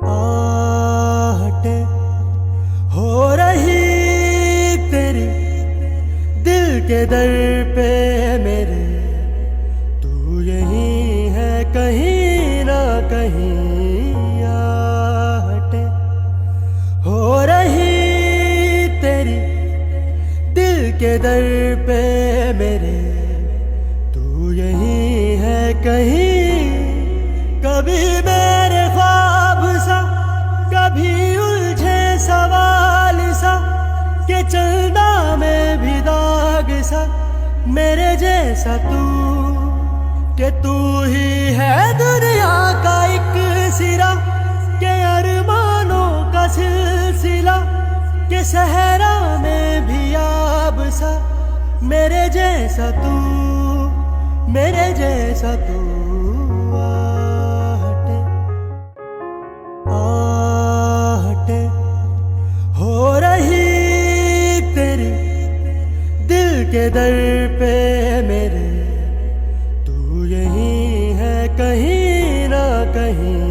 आहटे हो रही तेरी दिल के दर पे मेरे, तू यहीं है कहीं ना कहीं। आहटे हो रही तेरी दिल के दर पे मेरे, तू यहीं है कहीं। कभी मेरे ख्वाब सा, कभी उलझे सवाल सा, के चलना में भी दाग सा। मेरे जैसा तू, के तू ही है दुनिया का एक सिरा, के अरमानों का सिलसिला, के सहरा में भी आब सा। मेरे जैसा तू, मेरे जैसा तू। आहटे हो रही तेरी दिल के दर पे मेरे, तू यहीं है कहीं ना कहीं।